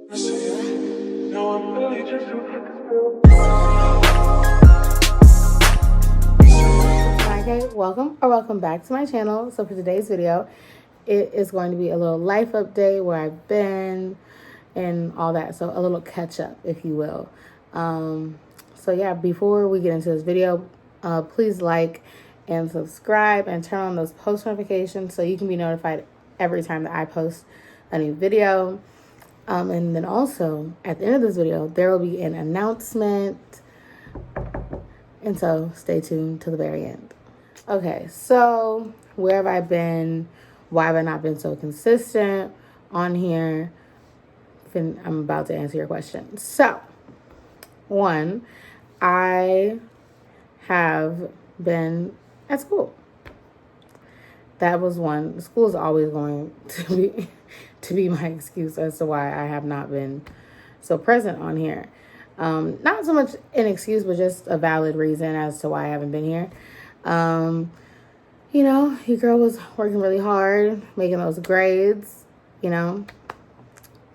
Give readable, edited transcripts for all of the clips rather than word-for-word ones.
Okay, welcome back to my channel. So for today's video, it is going to be a little life update, where I've been and all that. So a little catch up, if you will. So yeah, before we get into this video, please like and subscribe and turn on those post notifications so you can be notified every time that I post a new video. And then also at the end of this video, there will be an announcement. And so stay tuned to the very end. Okay, so where have I been? Why have I not been so consistent on here? I'm about to answer your question. So, one, I have been at school. That was one. School is always going to be my excuse as to why I have not been so present on here. Not so much an excuse, but just a valid reason as to why I haven't been here. Your girl was working really hard, making those grades,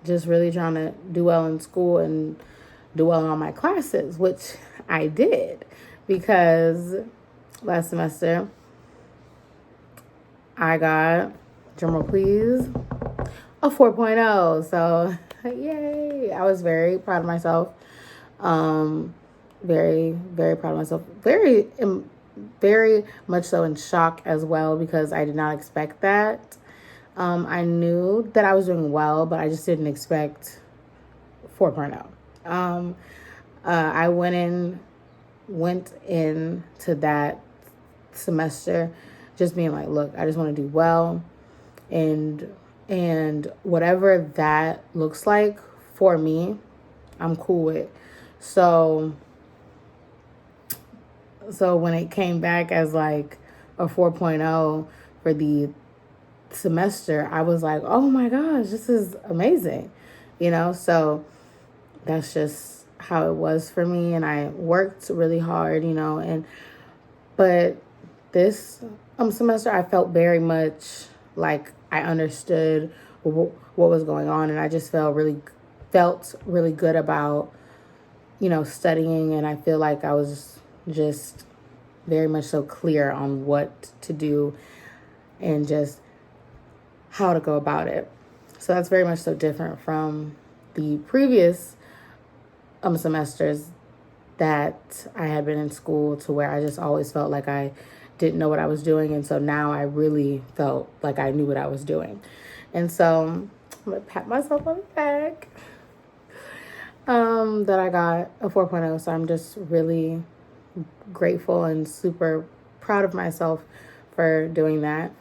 just really trying to do well in school and do well in all my classes, which I did, because last semester I got, drumroll please, a 4.0. So yay. I was very proud of myself. Very, very proud of myself. Very much so in shock as well, because I did not expect that. I knew that I was doing well, but I just didn't expect 4.0. I went into that semester just being like, look, I just want to do well, and whatever that looks like for me, I'm cool with. So when it came back as like a 4.0 for the semester, I was like, oh my gosh, this is amazing. So that's just how it was for me. And I worked really hard, but this semester I felt very much like I understood what was going on, and I just felt really good about, studying, and I feel like I was just very much so clear on what to do and just how to go about it. So that's very much so different from the previous semesters that I had been in school, to where I just always felt like I didn't know what I was doing. And so now I really felt like I knew what I was doing. And so I'm going to pat myself on the back that I got a 4.0. So I'm just really grateful and super proud of myself for doing that.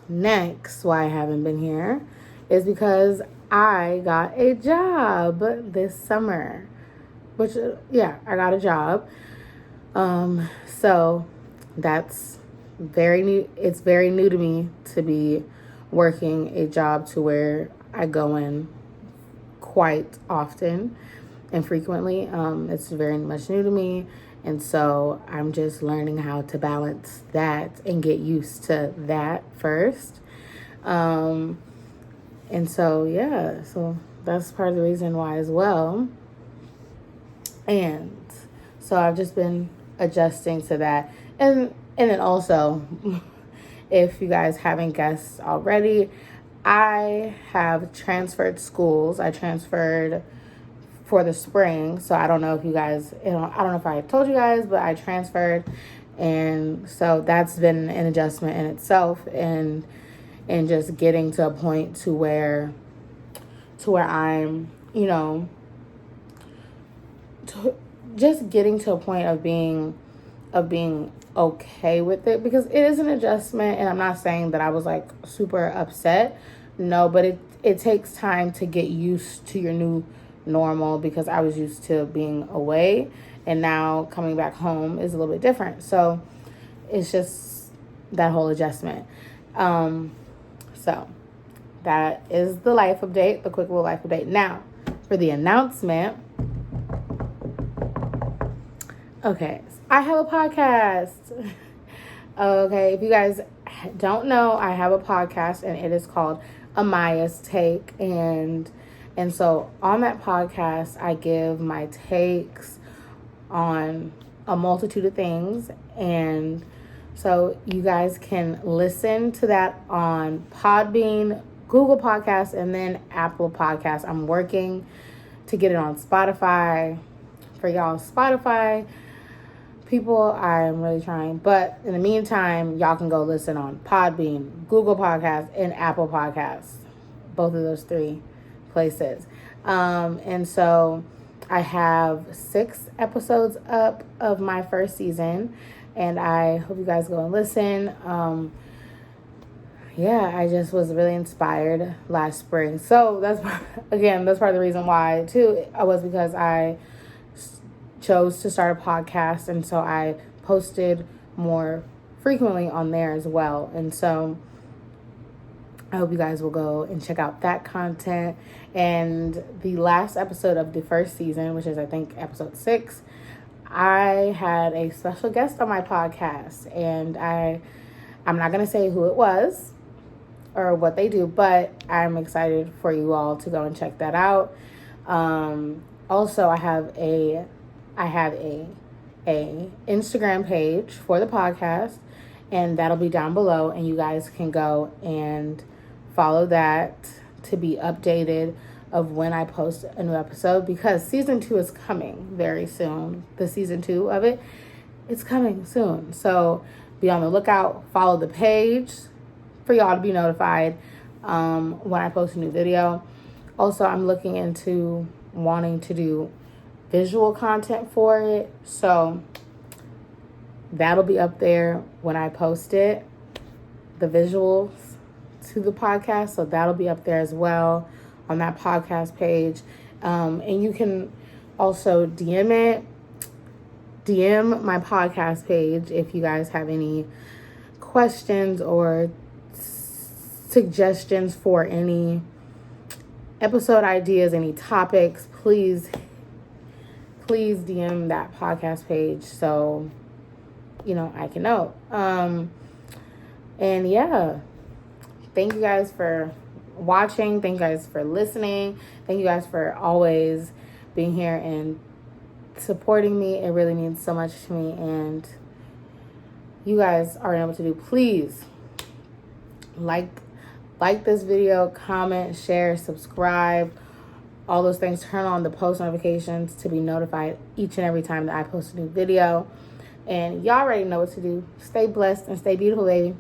Next, why I haven't been here is because I got a job this summer, I got a job. So that's very new. It's very new to me to be working a job to where I go in quite often and frequently. It's very much new to me. And so I'm just learning how to balance that and get used to that first. And so that's part of the reason why as well. And so I've just been adjusting to that. And then also, if you guys haven't guessed already, I have transferred schools. I transferred for the spring. So I don't know if you guys, I don't know if I told you guys, but I transferred. And so that's been an adjustment in itself, and just getting to a point to where I'm, just getting to a point of being okay with it, because it is an adjustment. And I'm not saying that I was like super upset. No, but it takes time to get used to your new normal, because I was used to being away, and now coming back home is a little bit different. So it's just that whole adjustment. So that is the life update, the quick little life update. Now for the announcement. Okay, I have a podcast. Okay, if you guys don't know, I have a podcast, and it is called Amaya's take, and so on that podcast I give my takes on a multitude of things, and so you guys can listen to that on Podbean, Google Podcasts, and then Apple Podcasts. I'm working to get it on Spotify. For y'all Spotify people, I'm really trying. But in the meantime, y'all can go listen on Podbean, Google Podcasts, and Apple Podcasts. Both of those 3 places. And so I have 6 episodes up of my first season. And I hope you guys go and listen. I just was really inspired last spring. So that's part of the reason why, too, was because I chose to start a podcast, and so I posted more frequently on there as well. And so I hope you guys will go and check out that content. And the last episode of the first season, which is I think episode 6, I had a special guest on my podcast, and I'm not going to say who it was or what they do, but I'm excited for you all to go and check that out. Also, I have a Instagram page for the podcast, and that'll be down below, and you guys can go and follow that to be updated of when I post a new episode, because season 2 is coming very soon. The season 2 of it is coming soon, so be on the lookout. Follow the page for y'all to be notified when I post a new video. Also, I'm looking into wanting to do visual content for it, so that'll be up there when I post it, the visuals to the podcast, so that'll be up there as well on that podcast page. And you can also DM my podcast page if you guys have any questions or suggestions for any episode ideas, any topics. Please DM that podcast page so I can know. And yeah, thank you guys for watching. Thank you guys for listening. Thank you guys for always being here and supporting me. It really means so much to me, and you guys are able to do. Please like this video, comment, share, subscribe, all those things. Turn on the post notifications to be notified each and every time that I post a new video. And y'all already know what to do. Stay blessed and stay beautiful, baby.